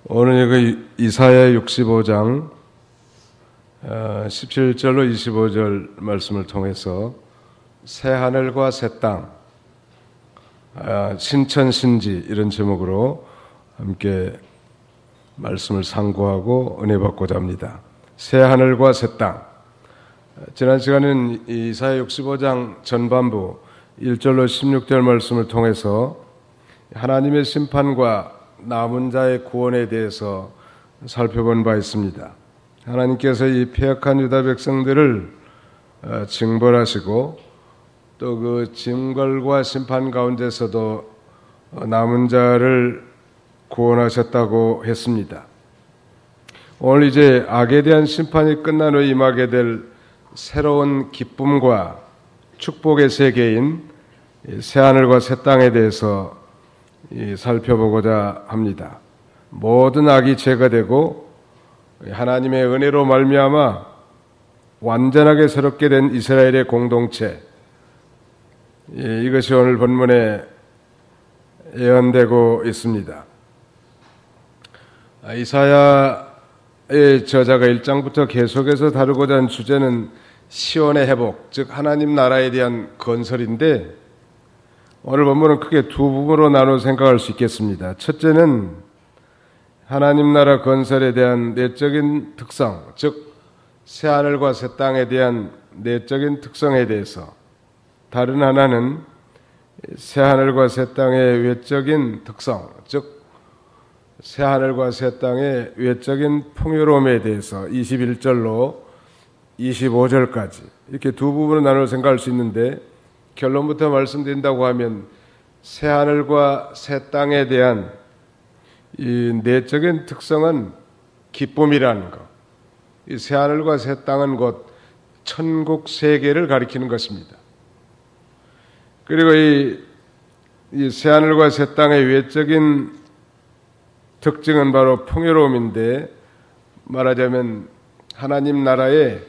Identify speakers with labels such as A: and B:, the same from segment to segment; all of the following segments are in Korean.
A: 오늘 이사야 65장 17절로 25절 말씀을 통해서 새 하늘과 새 땅, 신천신지 이런 제목으로 함께 말씀을 상고하고 은혜 받고자 합니다. 새 하늘과 새 땅. 지난 시간에는 이사야 65장 전반부 1절로 16절 말씀을 통해서 하나님의 심판과 남은 자의 구원에 대해서 살펴본 바 있습니다. 하나님께서 이 패역한 유다 백성들을 징벌하시고 또 그 징벌과 심판 가운데서도 남은 자를 구원하셨다고 했습니다. 오늘 이제 악에 대한 심판이 끝난 후에 임하게 될 새로운 기쁨과 축복의 세계인 새하늘과 새 땅에 대해서 살펴보고자 합니다. 모든 악이 제거되고 하나님의 은혜로 말미암아 완전하게 새롭게 된 이스라엘의 공동체, 이것이 오늘 본문에 예언되고 있습니다. 이사야의 저자가 1장부터 계속해서 다루고자 한 주제는 시온의 회복, 즉 하나님 나라에 대한 건설인데 오늘 본문은 크게 두 부분으로 나눠 생각할 수 있겠습니다. 첫째는 하나님 나라 건설에 대한 내적인 특성, 즉 새하늘과 새 땅에 대한 내적인 특성에 대해서, 다른 하나는 새하늘과 새 땅의 외적인 특성, 즉 새하늘과 새 땅의 외적인 풍요로움에 대해서 21절로 25절까지 이렇게 두 부분으로 나눠 생각할 수 있는데, 결론부터 말씀드린다고 하면 새하늘과 새 땅에 대한 이 내적인 특성은 기쁨이라는 것, 이 새하늘과 새 땅은 곧 천국 세계를 가리키는 것입니다. 그리고 이 새하늘과 새 땅의 외적인 특징은 바로 풍요로움인데, 말하자면 하나님 나라의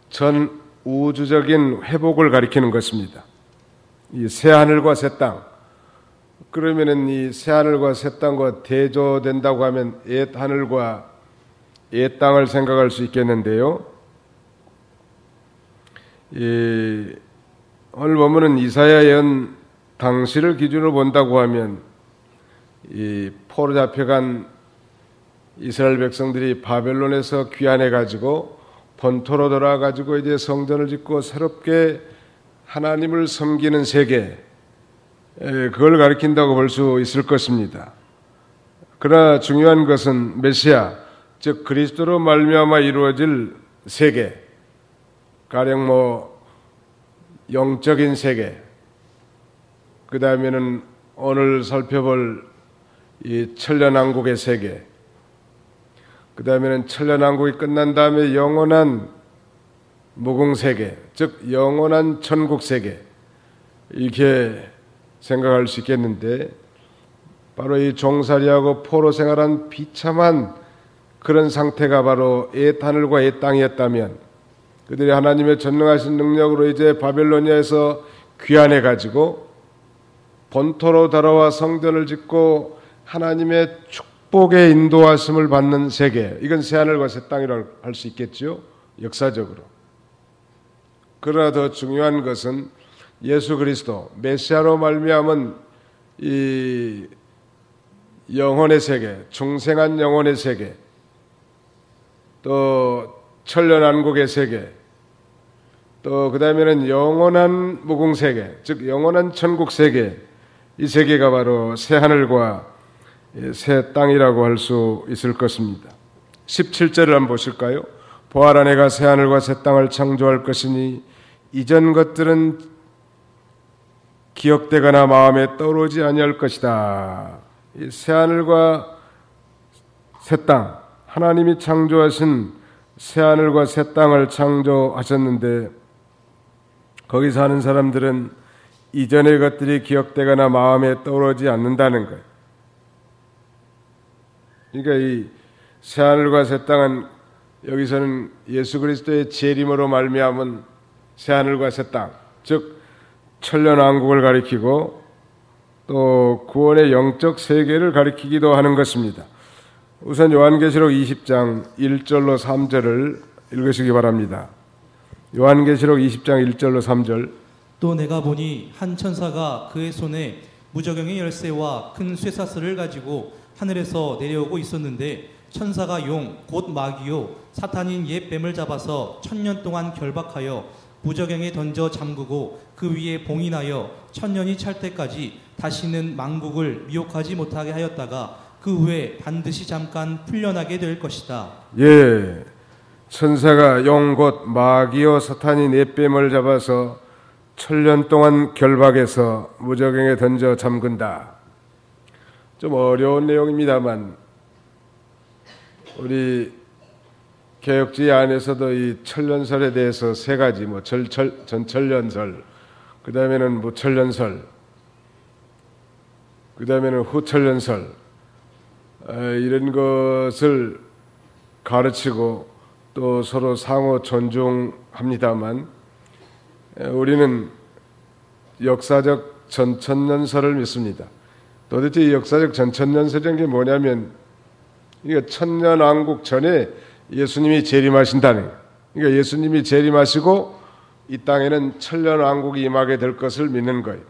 A: 전 우주적인 회복을 가리키는 것입니다. 이 새하늘과 새 땅, 그러면은 이 새하늘과 새 땅과 대조된다고 하면 옛 하늘과 옛 땅을 생각할 수 있겠는데요. 오늘 보면은 이사야 예언 당시를 기준으로 본다고 하면 이 포로 잡혀간 이스라엘 백성들이 바벨론에서 귀환해 가지고 본토로 돌아와 가지고 이제 성전을 짓고 새롭게 하나님을 섬기는 세계, 그걸 가리킨다고 볼 수 있을 것입니다. 그러나 중요한 것은 메시아, 즉 그리스도로 말미암아 이루어질 세계, 가령 영적인 세계, 그 다음에는 오늘 살펴볼 이 천년왕국의 세계, 그 다음에는 천년왕국이 끝난 다음에 영원한 무궁세계, 즉 영원한 천국세계, 이렇게 생각할 수 있겠는데, 바로 이 종살이하고 포로 생활한 비참한 그런 상태가 바로 옛 하늘과 옛 땅이었다면, 그들이 하나님의 전능하신 능력으로 이제 바벨로니아에서 귀환해 가지고 본토로 돌아와 성전을 짓고 하나님의 축복의 인도하심을 받는 세계, 이건 새하늘과 새 땅이라고 할 수 있겠죠, 역사적으로. 그러나 더 중요한 것은 예수 그리스도 메시아로 말미암은 이 영혼의 세계, 중생한 영혼의 세계, 또 천년왕국의 세계, 또 그 다음에는 영원한 무궁세계, 즉 영원한 천국세계, 이 세계가 바로 새하늘과 새 땅이라고 할 수 있을 것입니다. 17절을 한번 보실까요? 보아라, 내가 새하늘과 새 땅을 창조할 것이니 이전 것들은 기억되거나 마음에 떠오르지 아니할 것이다. 이 새하늘과 새 땅, 하나님이 창조하신 새하늘과 새 땅을 창조하셨는데, 거기 사는 사람들은 이전의 것들이 기억되거나 마음에 떠오르지 않는다는 거예요. 그러니까 이 새하늘과 새 땅은 여기서는 예수 그리스도의 재림으로 말미암은 새하늘과 새 땅, 즉 천년왕국을 가리키고 또 구원의 영적 세계를 가리키기도 하는 것입니다. 우선 요한계시록 20장 1절로 3절을 읽으시기 바랍니다. 요한계시록 20장 1절로 3절.
B: 또 내가 보니 한 천사가 그의 손에 무저경의 열쇠와 큰 쇠사슬을 가지고 하늘에서 내려오고 있었는데 천사가 용 곧 마귀요 사탄인 옛 뱀을 잡아서 1000년 동안 결박하여 무저경에 던져 잠그고 그 위에 봉인하여 1000년이 찰 때까지 다시는 만국을 미혹하지 못하게 하였다가 그 후에 반드시 잠깐 풀려나게 될 것이다.
A: 예, 천사가 용 곧 마귀요 사탄인 옛 뱀을 잡아서 1000년 동안 결박해서 무저경에 던져 잠근다. 좀 어려운 내용입니다만 우리 개혁주의 안에서도 이 천년설에 대해서 세 가지, 전천년설, 그 다음에는 무천년설, 그 다음에는 후천년설, 이런 것을 가르치고 또 서로 상호 존중합니다만 우리는 역사적 전천년설을 믿습니다. 도대체 이 역사적 전천년설이라는 게 뭐냐면 이게 천년왕국 전에 예수님이 재림하신다는 거예요. 그러니까 예수님이 재림하시고 이 땅에는 천년왕국이 임하게 될 것을 믿는 거예요.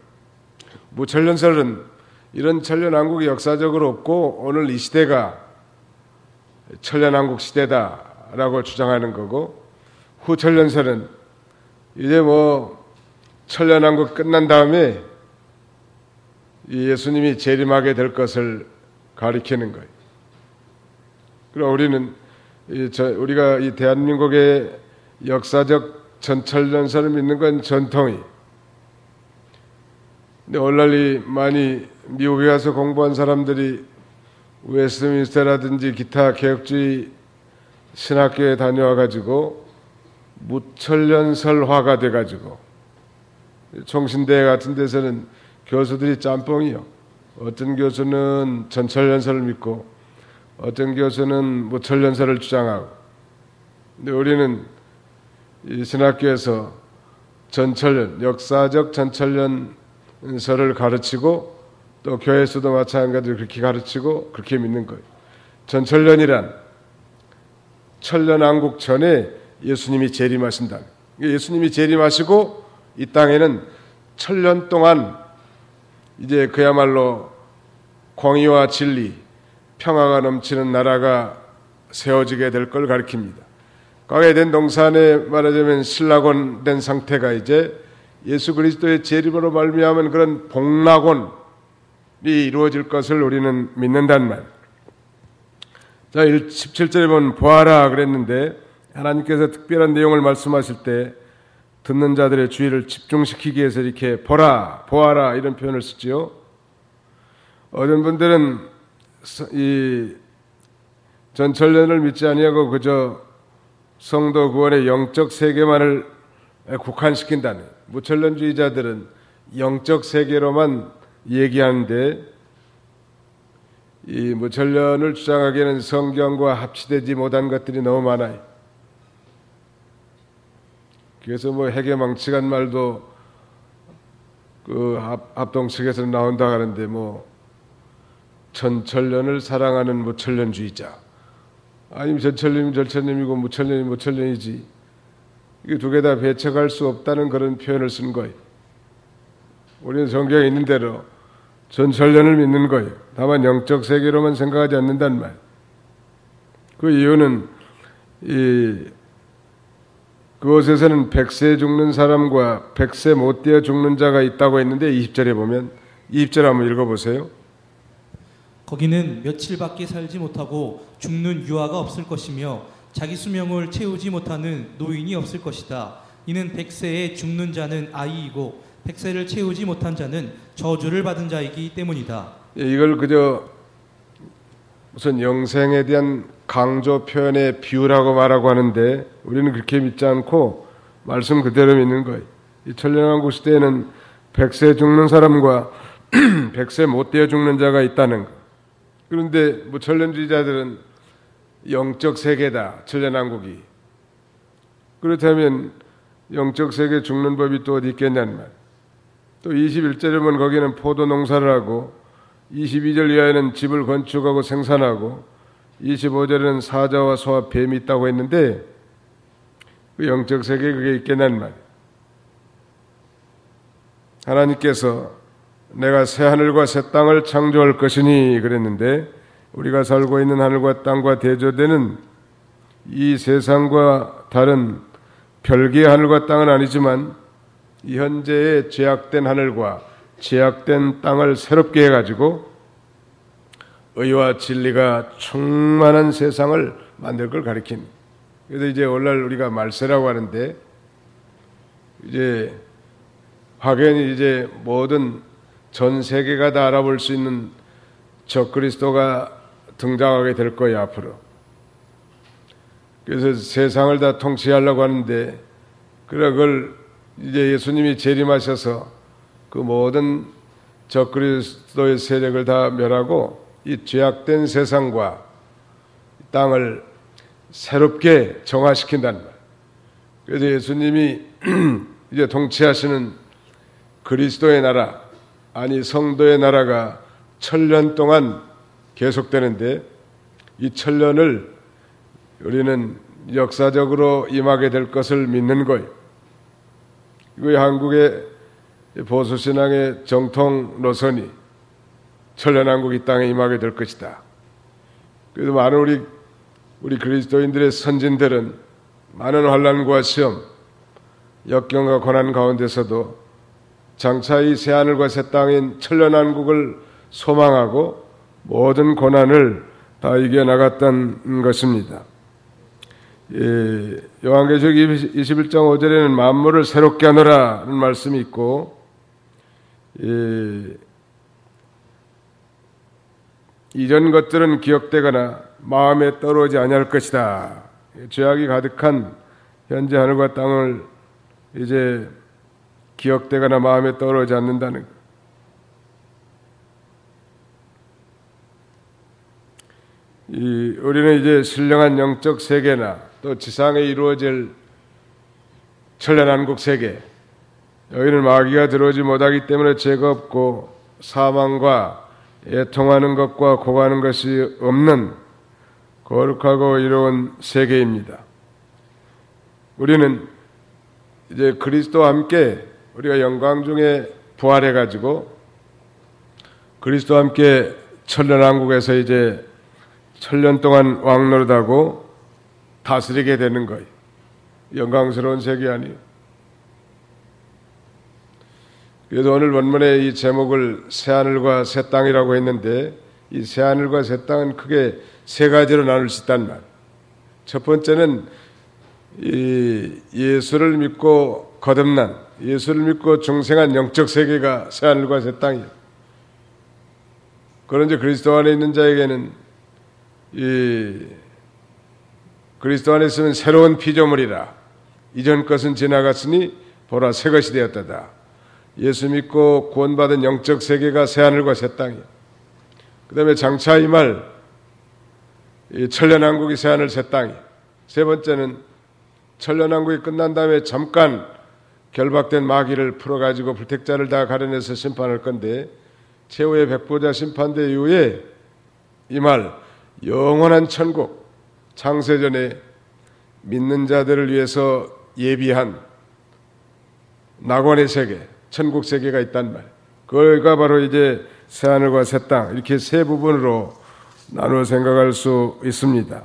A: 무천년설은 이런 천년왕국이 역사적으로 없고 오늘 이 시대가 천년왕국 시대다라고 주장하는 거고, 후천년설은 이제 천년왕국 끝난 다음에 예수님이 재림하게 될 것을 가리키는 거예요. 그럼 우리는 우리가 이 대한민국의 역사적 전천년설을 믿는 건 전통이. 근데 오늘날 많이 미국에 가서 공부한 사람들이 웨스트민스터라든지 기타 개혁주의 신학교에 다녀와가지고 무천년설화가 돼가지고 총신대 같은 데서는 교수들이 짬뽕이요. 어떤 교수는 전천년설을 믿고 어떤 교수는 무천년설을 주장하고. 근데 우리는 이 신학교에서 전천년, 역사적 전천년설을 가르치고 또 교회에서도 마찬가지로 그렇게 가르치고 그렇게 믿는 거예요. 전천년이란 천년왕국 전에 예수님이 재림하신다. 예수님이 재림하시고 이 땅에는 1000년 동안 이제 그야말로 공의와 진리, 평화가 넘치는 나라가 세워지게 될 걸 가리킵니다. 과거에 된 동산에 말하자면 신락원 된 상태가 이제 예수 그리스도의 재림으로 말미암은 그런 복락원이 이루어질 것을 우리는 믿는단 말. 자, 17절에 보면 보아라 그랬는데 하나님께서 특별한 내용을 말씀하실 때 듣는 자들의 주의를 집중시키기 위해서 이렇게 보라, 보아라 이런 표현을 쓰지요. 어떤 분들은 이 전천년을 믿지 아니하고 그저 성도 구원의 영적 세계만을 국한시킨다는, 무천년주의자들은 영적 세계로만 얘기하는데 이 무천년을 주장하기에는 성경과 합치되지 못한 것들이 너무 많아요. 그래서 해계망측한 말도 그 합동 측에서 나온다 하는데 천천년을 사랑하는 무천년주의자, 아니면 전천년이면 전천년이고 무천년이면 무천년이지, 이게 두 개 다 배척할 수 없다는 그런 표현을 쓴 거예요. 우리는 성경에 있는 대로 전천년을 믿는 거예요. 다만 영적 세계로만 생각하지 않는단 말. 그 이유는 그곳에서는 100세 죽는 사람과 100세 못 되어 죽는 자가 있다고 했는데 20절에 보면, 20절 한번 읽어보세요.
B: 거기는 며칠밖에 살지 못하고 죽는 유아가 없을 것이며 자기 수명을 채우지 못하는 노인이 없을 것이다. 이는 100세에 죽는 자는 아이이고 100세를 채우지 못한 자는 저주를 받은 자이기 때문이다.
A: 이걸 그저 무슨 영생에 대한 강조 표현의 비유라고 말하고 하는데 우리는 그렇게 믿지 않고 말씀 그대로 믿는 거예요. 이 천년왕국 시대에는 100세 죽는 사람과 100세 못 되어 죽는 자가 있다는 거. 그런데 무천년주의자들은 영적 세계다, 천년왕국이. 그렇다면 영적 세계 죽는 법이 또 어디 있겠냐는 말. 또 21절에 보면 거기는 포도 농사를 하고 22절 이하에는 집을 건축하고 생산하고 25절에는 사자와 소와 뱀이 있다고 했는데 그 영적 세계에 그게 있겠냐는 말이에요. 하나님께서 내가 새 하늘과 새 땅을 창조할 것이니 그랬는데 우리가 살고 있는 하늘과 땅과 대조되는 이 세상과 다른 별개의 하늘과 땅은 아니지만 이 현재의 죄악된 하늘과 죄악된 땅을 새롭게 해가지고 의와 진리가 충만한 세상을 만들 걸 가리킨. 그래서 이제 오늘날 우리가 말세라고 하는데 이제 확연히 이제 모든 전 세계가 다 알아볼 수 있는 적그리스도가 등장하게 될 거예요 앞으로. 그래서 세상을 다 통치하려고 하는데 그걸 이제 예수님이 재림하셔서 그 모든 적그리스도의 세력을 다 멸하고 이 죄악된 세상과 땅을 새롭게 정화시킨다는 말. 그래서 예수님이 이제 통치하시는 그리스도의 나라, 아니 성도의 나라가 1000년 동안 계속되는데 이 1000년을 우리는 역사적으로 임하게 될 것을 믿는 거예요. 이거 한국의 보수신앙의 정통 노선이 1000년 한국 이 땅에 임하게 될 것이다. 그래서 많은 우리 그리스도인들의 선진들은 많은 환난과 시험, 역경과 고난 가운데서도 장차 이 새하늘과 새 땅인 1000년 한국을 소망하고 모든 고난을 다 이겨나갔던 것입니다. 요한계시록 21장 5절에는 만물을 새롭게 하노라는 말씀이 있고 이전 것들은 기억되거나 마음에 떠오르지 아니할 것이다. 죄악이 가득한 현재 하늘과 땅을 이제 기억되거나 마음에 떠오르지 않는다는 것. 우리는 이제 신령한 영적 세계나 또 지상에 이루어질 천년왕국 세계, 여기는 마귀가 들어오지 못하기 때문에 죄가 없고 사망과 애통하는 것과 고하는 것이 없는 거룩하고 이로운 세계입니다. 우리는 이제 그리스도와 함께 우리가 영광 중에 부활해가지고 그리스도와 함께 천년왕국에서 이제 1000년 동안 왕노릇하고 다스리게 되는 거예요. 영광스러운 세계 아니에요. 그래서 오늘 본문의 이 제목을 새하늘과 새 땅이라고 했는데 이 새하늘과 새 땅은 크게 세 가지로 나눌 수 있단 말. 첫 번째는 이 예수를 믿고 거듭난, 예수를 믿고 중생한 영적 세계가 새하늘과 새 땅이에요. 그런데 그리스도 안에 있는 자에게는 이 그리스도 안에 있으면 새로운 피조물이라 이전 것은 지나갔으니 보라 새 것이 되었다다. 예수 믿고 구원받은 영적 세계가 새하늘과 새 땅이에요. 그 다음에 장차 임할 천년왕국이 새하늘 새 땅이에요. 세 번째는 천년왕국이 끝난 다음에 잠깐 결박된 마귀를 풀어가지고 불택자를 다 가려내서 심판할 건데 최후의 백보자 심판대 이후에 임할 영원한 천국, 창세전에 믿는 자들을 위해서 예비한 낙원의 세계, 천국 세계가 있단 말. 그거가 바로 이제 새하늘과 새 땅, 이렇게 세 부분으로 나누어 생각할 수 있습니다.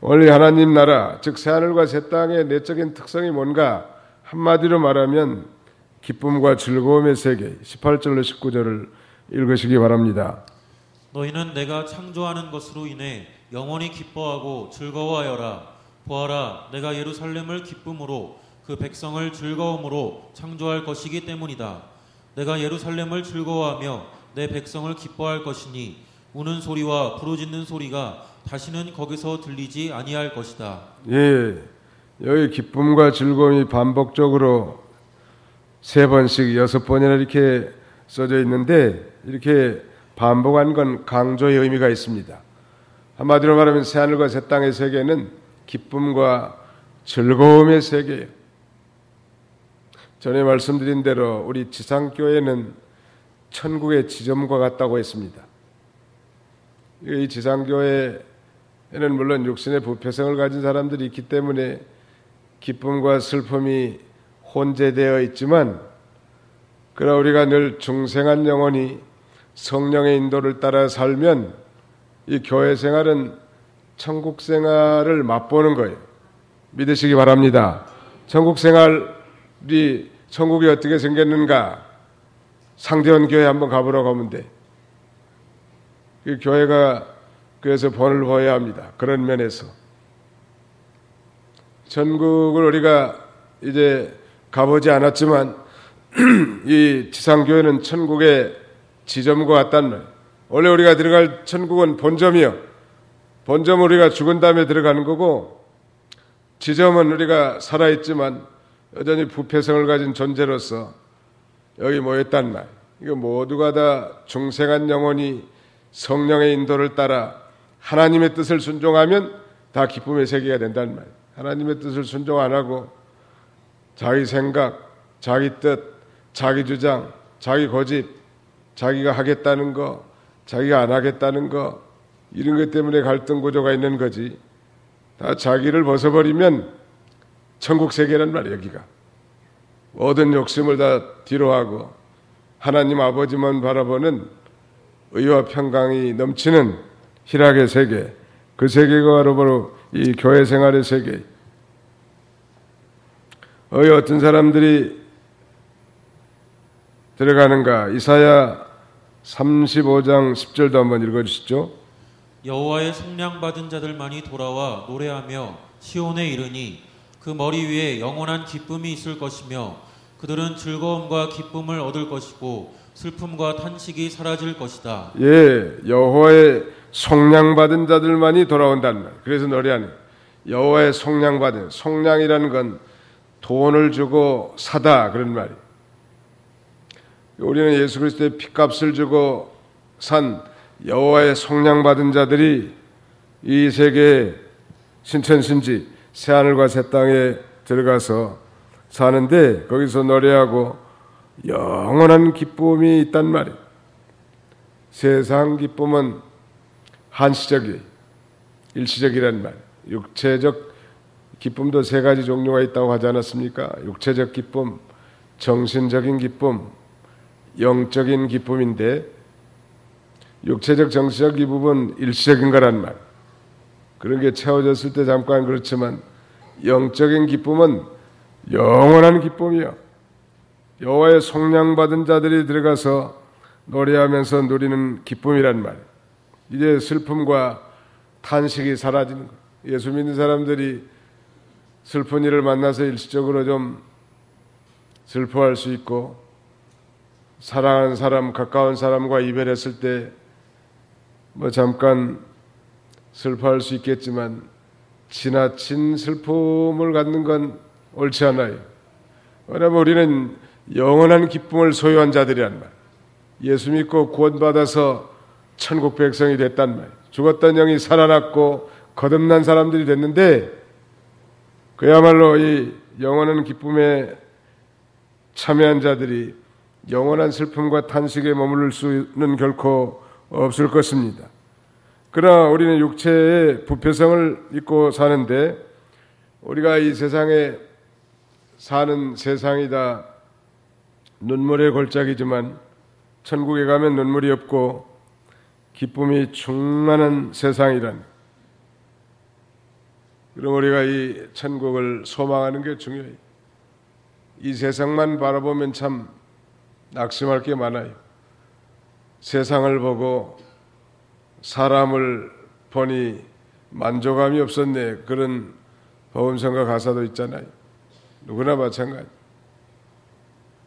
A: 오늘 하나님 나라, 즉 새하늘과 새 땅의 내적인 특성이 뭔가 한마디로 말하면 기쁨과 즐거움의 세계. 18절로 19절을 읽으시기 바랍니다.
C: 너희는 내가 창조하는 것으로 인해 영원히 기뻐하고 즐거워하여라. 보아라, 내가 예루살렘을 기쁨으로 그 백성을 즐거움으로 창조할 것이기 때문이다. 내가 예루살렘을 즐거워하며 내 백성을 기뻐할 것이니 우는 소리와 부르짖는 소리가 다시는 거기서 들리지 아니할 것이다.
A: 예, 여기 기쁨과 즐거움이 반복적으로 3번씩 6번이나 이렇게 써져 있는데 이렇게 반복한 건 강조의 의미가 있습니다. 한마디로 말하면 새하늘과 새 땅의 세계는 기쁨과 즐거움의 세계예요. 전에 말씀드린 대로 우리 지상교회는 천국의 지점과 같다고 했습니다. 이 지상교회 에는 물론 육신의 부패성을 가진 사람들이 있기 때문에 기쁨과 슬픔이 혼재되어 있지만, 그러나 우리가 늘 중생한 영혼이 성령의 인도를 따라 살면 이 교회 생활은 천국 생활을 맛보는 거예요. 믿으시기 바랍니다. 천국 생활이, 천국이 어떻게 생겼는가, 상대원 교회 한번 가보라고 하면 돼. 그 교회가 그래서 본을 보여야 합니다. 그런 면에서 천국을 우리가 이제 가보지 않았지만 이 지상교회는 천국의 지점과 같단 말이에요. 원래 우리가 들어갈 천국은 본점이요, 본점은 우리가 죽은 다음에 들어가는 거고, 지점은 우리가 살아있지만 여전히 부패성을 가진 존재로서 여기 모였단 말. 이거 모두가 다 중생한 영혼이 성령의 인도를 따라 하나님의 뜻을 순종하면 다 기쁨의 세계가 된단 말. 하나님의 뜻을 순종 안 하고 자기 생각, 자기 뜻, 자기 주장, 자기 고집, 자기가 하겠다는 거, 자기가 안 하겠다는 거, 이런 것 때문에 갈등 구조가 있는 거지. 다 자기를 벗어버리면 천국 세계란 말이야. 여기가 모든 욕심을 다 뒤로하고 하나님 아버지만 바라보는 의와 평강이 넘치는 희락의 세계, 그 세계가 바로 이 교회 생활의 세계. 어떤 사람들이 들어가는가? 이사야 35장 10절도 한번 읽어주시죠.
C: 여호와의 속량 받은 자들만이 돌아와 노래하며 시온에 이르니 그 머리 위에 영원한 기쁨이 있을 것이며 그들은 즐거움과 기쁨을 얻을 것이고 슬픔과 탄식이 사라질 것이다.
A: 예, 여호와의 속량 받은 자들만이 돌아온다는 말. 그래서 노래하는 여호와의 속량 받은, 속량이라는 건 돈을 주고 사다, 그런 말이에요. 우리는 예수 그리스도의 핏값을 주고 산 여호와의 속량 받은 자들이 이 세계의 신천신지 새하늘과 새 땅에 들어가서 사는데, 거기서 노래하고 영원한 기쁨이 있단 말이에요. 세상 기쁨은 한시적이에요. 일시적이란 말. 육체적 기쁨도 세 가지 종류가 있다고 하지 않았습니까? 육체적 기쁨, 정신적인 기쁨, 영적인 기쁨인데, 육체적 정신적 기쁨은 일시적인 거란 말. 그런 게 채워졌을 때 잠깐 그렇지만 영적인 기쁨은 영원한 기쁨이요. 여호와의 속량받은 자들이 들어가서 노래하면서 누리는 기쁨이란 말. 이제 슬픔과 탄식이 사라지는 거예요. 예수 믿는 사람들이 슬픈 일을 만나서 일시적으로 좀 슬퍼할 수 있고, 사랑하는 사람, 가까운 사람과 이별했을 때 뭐 잠깐 슬퍼할 수 있겠지만 지나친 슬픔을 갖는 건 옳지 않아요. 왜냐하면 우리는 영원한 기쁨을 소유한 자들이란 말. 예수 믿고 구원받아서 천국 백성이 됐단 말. 죽었던 영이 살아났고 거듭난 사람들이 됐는데, 그야말로 이 영원한 기쁨에 참여한 자들이 영원한 슬픔과 탄식에 머무를 수는 결코 없을 것입니다. 그러나 우리는 육체의 부패성을 입고 사는데, 우리가 이 세상에 사는 세상이 다 눈물의 골짜기지만 천국에 가면 눈물이 없고 기쁨이 충만한 세상이란, 그럼 우리가 이 천국을 소망하는 게 중요해요. 이 세상만 바라보면 참 낙심할 게 많아요. 세상을 보고 사람을 보니 만족감이 없었네, 그런 보험성가 가사도 있잖아요. 누구나 마찬가지.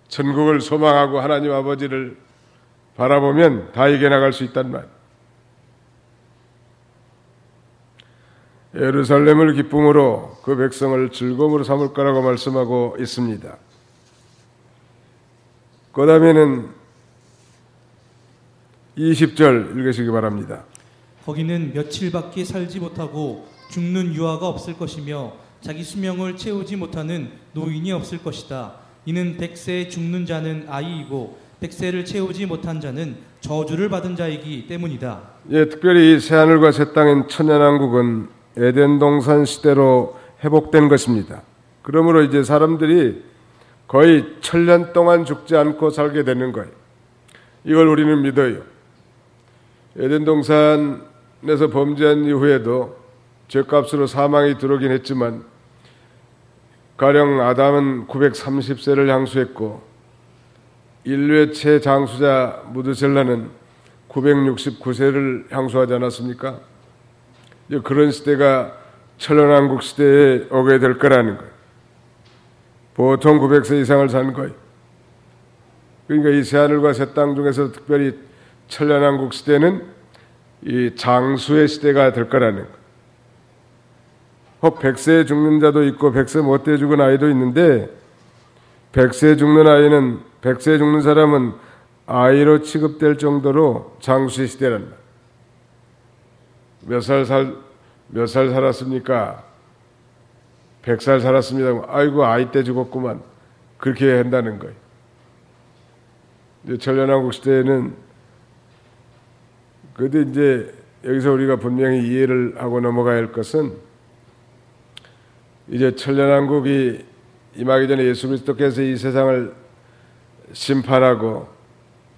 A: 천국을 소망하고 하나님 아버지를 바라보면 다 이겨나갈 수 있단 말. 예루살렘을 기쁨으로 그 백성을 즐거움으로 삼을 거라고 말씀하고 있습니다. 그 다음에는 20절 읽으시기 바랍니다.
B: 거기는 며칠밖에 살지 못하고 죽는 유아가 없을 것이며 자기 수명을 채우지 못하는 노인이 없을 것이다. 이는 100세에 죽는 자는 아이이고 100세를 채우지 못한 자는 저주를 받은 자이기 때문이다.
A: 예, 특별히 이 새하늘과 새 땅인 천년왕국은 에덴 동산 시대로 회복된 것입니다. 그러므로 이제 사람들이 거의 1000년 동안 죽지 않고 살게 되는 거예요. 이걸 우리는 믿어요. 에덴 동산에서 범죄한 이후에도 죄값으로 사망이 들어오긴 했지만 가령 아담은 930세를 향수했고 인류의 최장수자 무드셀라는 969세를 향수하지 않았습니까? 그런 시대가 천년왕국 시대에 오게 될 거라는 거예요. 보통 900세 이상을 산 거예요. 그러니까 이 새하늘과 새 땅 중에서 특별히 천년왕국 시대는 이 장수의 시대가 될 거라는 거예요. 100세에 죽는 자도 있고 100세 못돼 죽은 아이도 있는데 100세에 죽는 사람은 아이로 취급될 정도로 장수의 시대란 말이에요. 몇 살 살았습니까? 100살 살았습니다. 아이고 아이 때 죽었구만. 그렇게 한다는 거예요. 천년왕국 시대에는 그런데 이제 여기서 우리가 분명히 이해를 하고 넘어가야 할 것은 이제 천년왕국이 임하기 전에 예수 그리스도께서 이 세상을 심판하고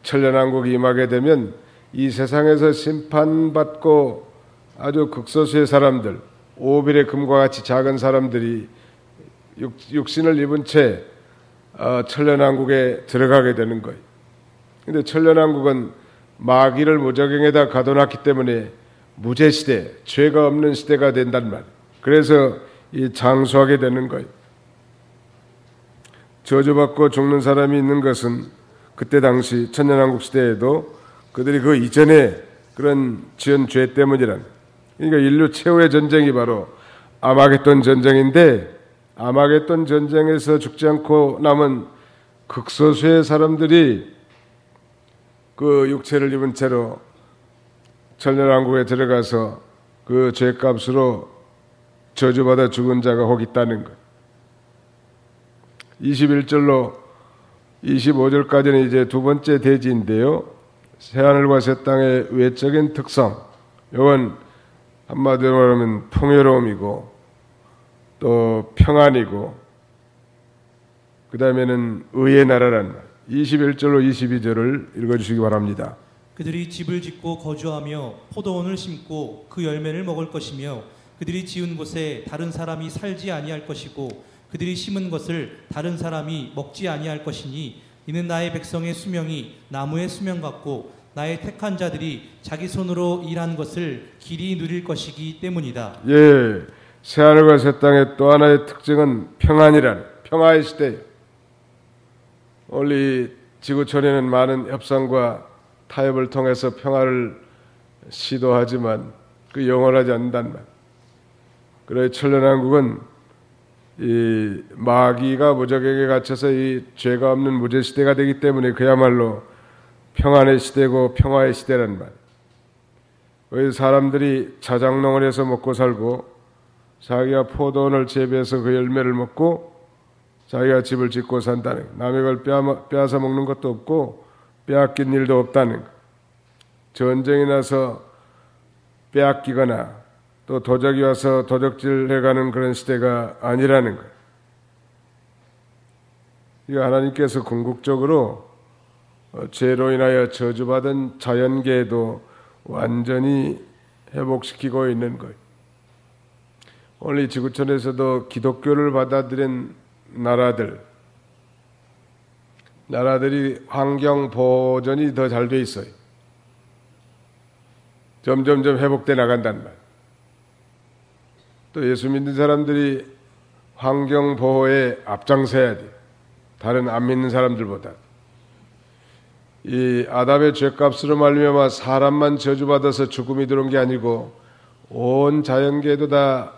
A: 천년왕국이 임하게 되면 이 세상에서 심판받고 아주 극소수의 사람들, 오빌의 금과 같이 작은 사람들이 육신을 입은 채 천년왕국에 들어가게 되는 거예요. 그런데 천년왕국은 마귀를 무저갱에다 가둬놨기 때문에 무죄시대, 죄가 없는 시대가 된단 말이에요. 그래서 이 장수하게 되는 거예요. 저주받고 죽는 사람이 있는 것은 그때 당시 천년왕국 시대에도 그들이 그 이전에 그런 지은 죄 때문이란. 그러니까 인류 최후의 전쟁이 바로 아마겟돈 전쟁인데 아마겟돈 전쟁에서 죽지 않고 남은 극소수의 사람들이 그 육체를 입은 채로 천년왕국에 들어가서 그 죄값으로 저주받아 죽은 자가 혹 있다는 것. 21절로 25절까지는 이제 두 번째 대지인데요. 새하늘과 새 땅의 외적인 특성. 이건 한마디로 말하면 풍요로움이고 또 평안이고 그 다음에는 의의 나라란 말. 21절로 22절을 읽어주시기 바랍니다.
B: 그들이 집을 짓고 거주하며 포도원을 심고 그 열매를 먹을 것이며 그들이 지은 곳에 다른 사람이 살지 아니할 것이고 그들이 심은 것을 다른 사람이 먹지 아니할 것이니 이는 나의 백성의 수명이 나무의 수명 같고 나의 택한 자들이 자기 손으로 일한 것을 길이 누릴 것이기 때문이다.
A: 예, 새하늘과 새 땅의 또 하나의 특징은 평안이란 평화의 시대예요. 원래 지구촌에는 많은 협상과 타협을 통해서 평화를 시도하지만 그 영원하지 않는단 말. 그래 천년왕국은 이 마귀가 무적에게 갇혀서 이 죄가 없는 무죄 시대가 되기 때문에 그야말로 평안의 시대고 평화의 시대란 말. 왜 사람들이 자작농을 해서 먹고 살고 자기가 포도원을 재배해서 그 열매를 먹고 자기가 집을 짓고 산다는 것. 남의 걸 빼앗아 먹는 것도 없고 빼앗긴 일도 없다는 것. 전쟁이 나서 빼앗기거나 또 도적이 와서 도적질해가는 그런 시대가 아니라는 것. 이거 하나님께서 궁극적으로 죄로 인하여 저주받은 자연계에도 완전히 회복시키고 있는 거예요. 오늘 이 지구촌에서도 기독교를 받아들인 나라들이 환경 보존이 더 잘 돼 있어요. 점점점 회복돼 나간단 말. 또 예수 믿는 사람들이 환경 보호에 앞장서야 돼. 다른 안 믿는 사람들보다. 이 아담의 죄값으로 말미암아 사람만 저주받아서 죽음이 들어온 게 아니고 온 자연계도 다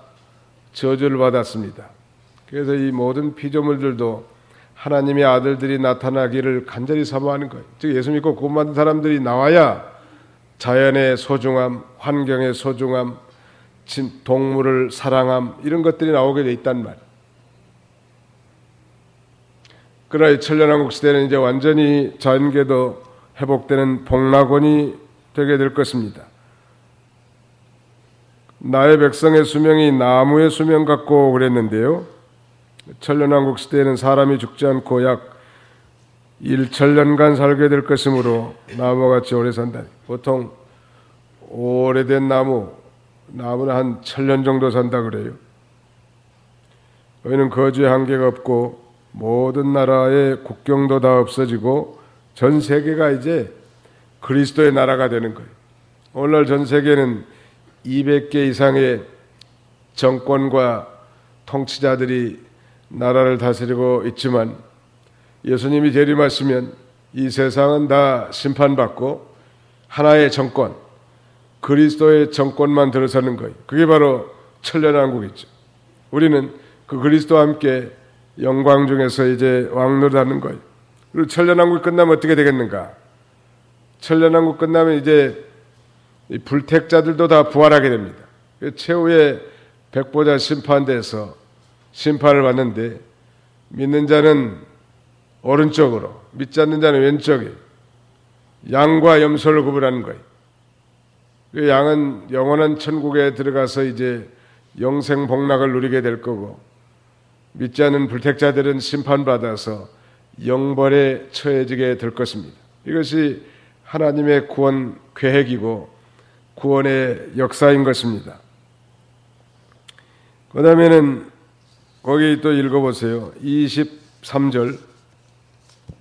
A: 저주를 받았습니다. 그래서 이 모든 피조물들도 하나님의 아들들이 나타나기를 간절히 사모하는 거예요. 즉 예수 믿고 구원 받은 사람들이 나와야 자연의 소중함, 환경의 소중함, 동물을 사랑함 이런 것들이 나오게 돼 있단 말이에요. 그러나 이 천년왕국 시대는 이제 완전히 자연계도 회복되는 복락원이 되게 될 것입니다. 나의 백성의 수명이 나무의 수명 같고 그랬는데요. 천년왕국 시대에는 사람이 죽지 않고 약 1천년간 살게 될 것이므로 나무같이 오래 산다. 보통 오래된 나무는 한 1000년 정도 산다 그래요. 저희는 거주의 한계가 없고 모든 나라의 국경도 다 없어지고 전 세계가 이제 그리스도의 나라가 되는 거예요. 오늘날 전 세계는 200개 이상의 정권과 통치자들이 나라를 다스리고 있지만 예수님이 재림하시면 이 세상은 다 심판받고 하나의 정권, 그리스도의 정권만 들어서는 거예요. 그게 바로 천년왕국이죠. 우리는 그 그리스도와 함께 영광 중에서 이제 왕노릇하는 거예요. 그리고 천년왕국이 끝나면 어떻게 되겠는가? 천년왕국 끝나면 이제 이 불택자들도 다 부활하게 됩니다. 최후의 백보자 심판대에서 심판을 받는데 믿는 자는 오른쪽으로, 믿지 않는 자는 왼쪽에 양과 염소를 구분하는 거예요. 그 양은 영원한 천국에 들어가서 이제 영생 복락을 누리게 될 거고, 믿지 않는 불택자들은 심판받아서 영벌에 처해지게 될 것입니다. 이것이 하나님의 구원 계획이고 구원의 역사인 것입니다. 그 다음에는 거기 또 읽어보세요. 23절.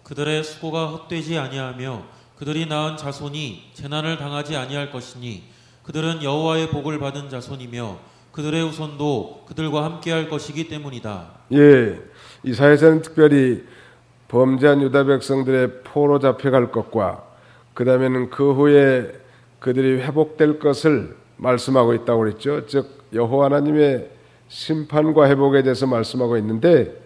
C: 그들의 수고가 헛되지 아니하며 그들이 낳은 자손이 재난을 당하지 아니할 것이니 그들은 여호와의 복을 받은 자손이며 그들의 후손도 그들과 함께할 것이기 때문이다.
A: 예, 이사야서는 특별히 범죄한 유다 백성들의 포로 잡혀갈 것과 그 다음에는 그 후에 그들이 회복될 것을 말씀하고 있다고 그랬죠. 즉 여호와 하나님의 심판과 회복에 대해서 말씀하고 있는데,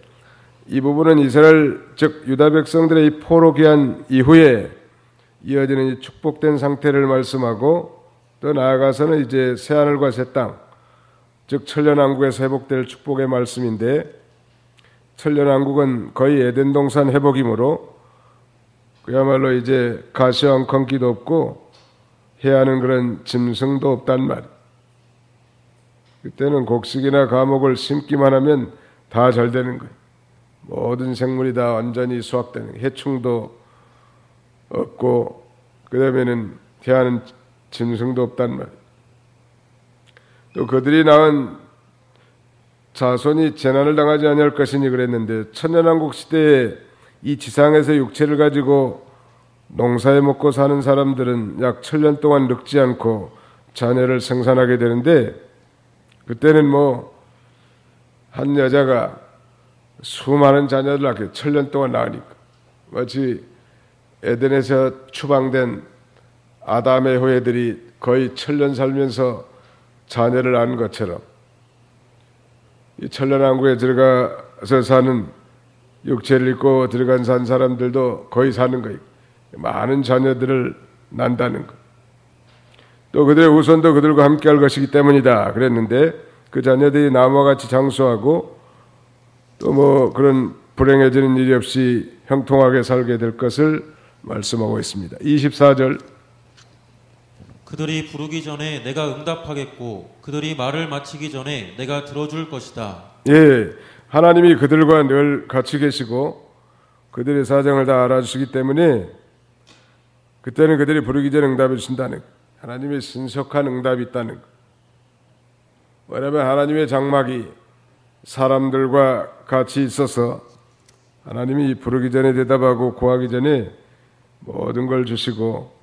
A: 이 부분은 이스라엘 즉 유다 백성들의 이 포로 귀환 이후에 이어지는 이 축복된 상태를 말씀하고, 또 나아가서는 이제 새 하늘과 새 땅, 즉 천년왕국에서 회복될 축복의 말씀인데, 천년왕국은 거의 에덴 동산 회복이므로 그야말로 이제 가시와 엉겅퀴도 없고 해하는 그런 짐승도 없단 말이에요. 그때는 곡식이나 과목을 심기만 하면 다 잘 되는 거예요. 모든 생물이 다 완전히 수확되는 거예요. 해충도 없고 그 다음에는 해하는 짐승도 없단 말이에요. 또 그들이 낳은 자손이 재난을 당하지 아니할 것이니 그랬는데, 천년왕국 시대에 이 지상에서 육체를 가지고 농사에 먹고 사는 사람들은 약 1000년 동안 늙지 않고 자녀를 생산하게 되는데, 그때는 한 여자가 수많은 자녀를 낳게 1000년 동안 낳으니까 마치 에덴에서 추방된 아담의 후예들이 거의 1000년 살면서 자녀를 낳은 것처럼 이 천년왕국에 들어가서 사는 육체를 입고 들어간 산 사람들도 거의 사는 거예요. 많은 자녀들을 낳는다는 것. 또 그들의 후손도 그들과 함께할 것이기 때문이다 그랬는데, 그 자녀들이 나무와 같이 장수하고 또 그런 불행해지는 일이 없이 형통하게 살게 될 것을 말씀하고 있습니다. 24절.
C: 그들이 부르기 전에 내가 응답하겠고 그들이 말을 마치기 전에 내가 들어줄 것이다.
A: 예, 하나님이 그들과 늘 같이 계시고 그들의 사정을 다 알아주시기 때문에 그때는 그들이 부르기 전에 응답해 주신다는 것. 하나님의 신속한 응답이 있다는 것. 왜냐하면 하나님의 장막이 사람들과 같이 있어서 하나님이 부르기 전에 대답하고 구하기 전에 모든 걸 주시고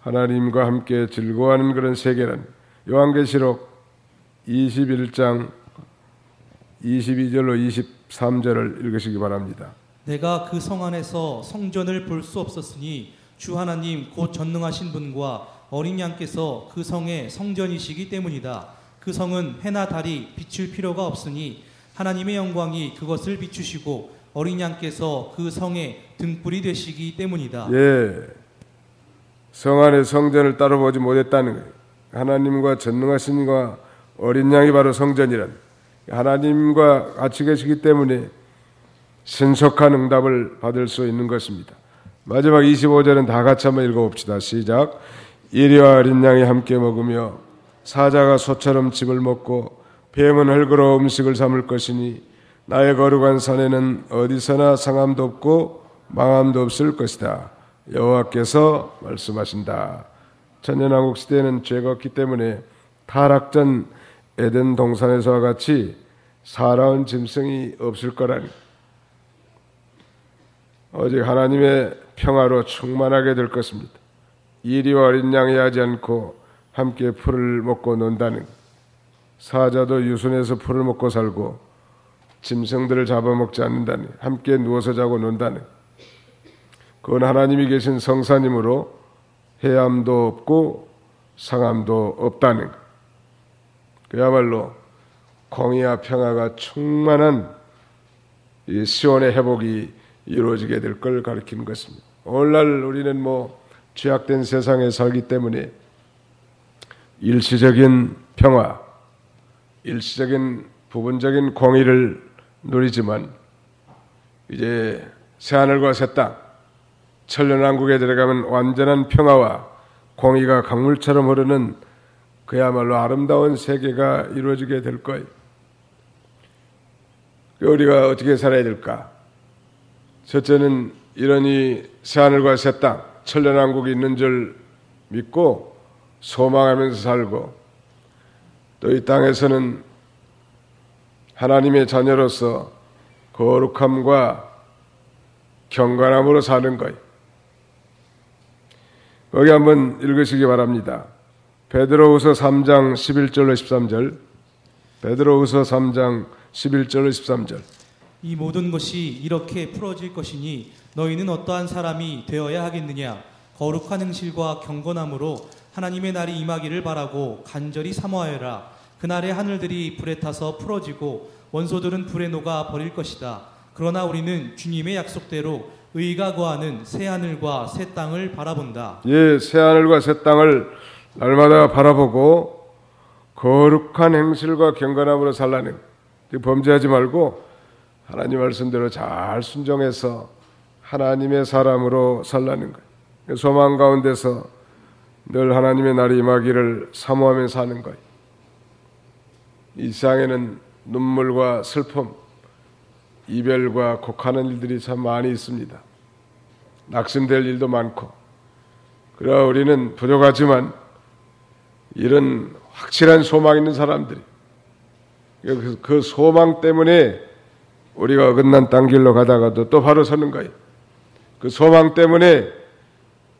A: 하나님과 함께 즐거워하는 그런 세계란. 요한계시록 21장 22절로 23절을 읽으시기 바랍니다.
B: 내가 그 성 안에서 성전을 볼 수 없었으니 주 하나님 곧 전능하신 분과 어린 양께서 그 성의 성전이시기 때문이다. 그 성은 해나 달이 비출 필요가 없으니 하나님의 영광이 그것을 비추시고 어린 양께서 그 성의 등불이 되시기 때문이다.
A: 예, 성 안의 성전을 따로 보지 못했다는 거예요. 하나님과 전능하신 분과 어린 양이 바로 성전이란, 하나님과 같이 계시기 때문에 신속한 응답을 받을 수 있는 것입니다. 마지막 25절은 다 같이 한번 읽어봅시다. 시작. 이리와 어린 양이 함께 먹으며 사자가 소처럼 즙을 먹고 뱀은 흙으로 음식을 삼을 것이니 나의 거룩한 산에는 어디서나 상함도 없고 망함도 없을 것이다. 여호와께서 말씀하신다. 천년왕국 시대에는 죄가 없기 때문에 타락전 에덴 동산에서와 같이 살아온 짐승이 없을 거라니. 오직 하나님의 평화로 충만하게 될 것입니다. 이리와 어린 양이 하지 않고 함께 풀을 먹고 논다는, 사자도 유순에서 풀을 먹고 살고 짐승들을 잡아먹지 않는다는, 함께 누워서 자고 논다는, 그건 하나님이 계신 성산이므로 해함도 없고 상함도 없다는 것. 그야말로 공의와 평화가 충만한 이 시온의 회복이 이루어지게 될 걸 가리키는 것입니다. 오늘날 우리는 죄악된 세상에 살기 때문에 일시적인 평화, 일시적인 부분적인 공의를 누리지만 이제 새하늘과 새 땅, 천년왕국에 들어가면 완전한 평화와 공의가 강물처럼 흐르는 그야말로 아름다운 세계가 이루어지게 될 거예요. 우리가 어떻게 살아야 될까? 첫째는 이러니 새하늘과 새 땅, 천년왕국이 있는 줄 믿고 소망하면서 살고, 또 이 땅에서는 하나님의 자녀로서 거룩함과 경건함으로 사는 거예요. 거기 한번 읽으시기 바랍니다. 베드로후서 3장 11절로 13절. 베드로후서 3장 11절로 13절.
B: 이 모든 것이 이렇게 풀어질 것이니 너희는 어떠한 사람이 되어야 하겠느냐? 거룩한 행실과 경건함으로 하나님의 날이 임하기를 바라고 간절히 사모하여라. 그날에 하늘들이 불에 타서 풀어지고 원소들은 불에 녹아 버릴 것이다. 그러나 우리는 주님의 약속대로 의가 거하는 새 하늘과 새 땅을 바라본다.
A: 예, 새 하늘과 새 땅을 날마다 바라보고 거룩한 행실과 경건함으로 살라는, 범죄하지 말고 하나님 말씀대로 잘 순종해서 하나님의 사람으로 살라는 거예요. 소망 가운데서 늘 하나님의 날이 임하기를 사모하며 사는 거예요. 이 세상에는 눈물과 슬픔, 이별과 곡하는 일들이 참 많이 있습니다. 낙심될 일도 많고. 그러나 우리는 부족하지만 이런 확실한 소망 있는 사람들이, 그 소망 때문에 우리가 어긋난 땅 길로 가다가도 또 바로 서는 거예요. 그 소망 때문에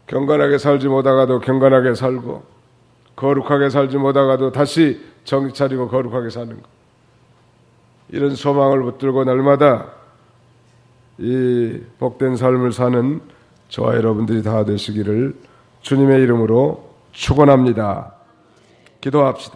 A: 경건하게 살지 못하가도 경건하게 살고, 거룩하게 살지 못하가도 다시 정신 차리고 거룩하게 사는 것. 이런 소망을 붙들고 날마다 이 복된 삶을 사는 저와 여러분들이 다 되시기를 주님의 이름으로 축원합니다. 기도합시다.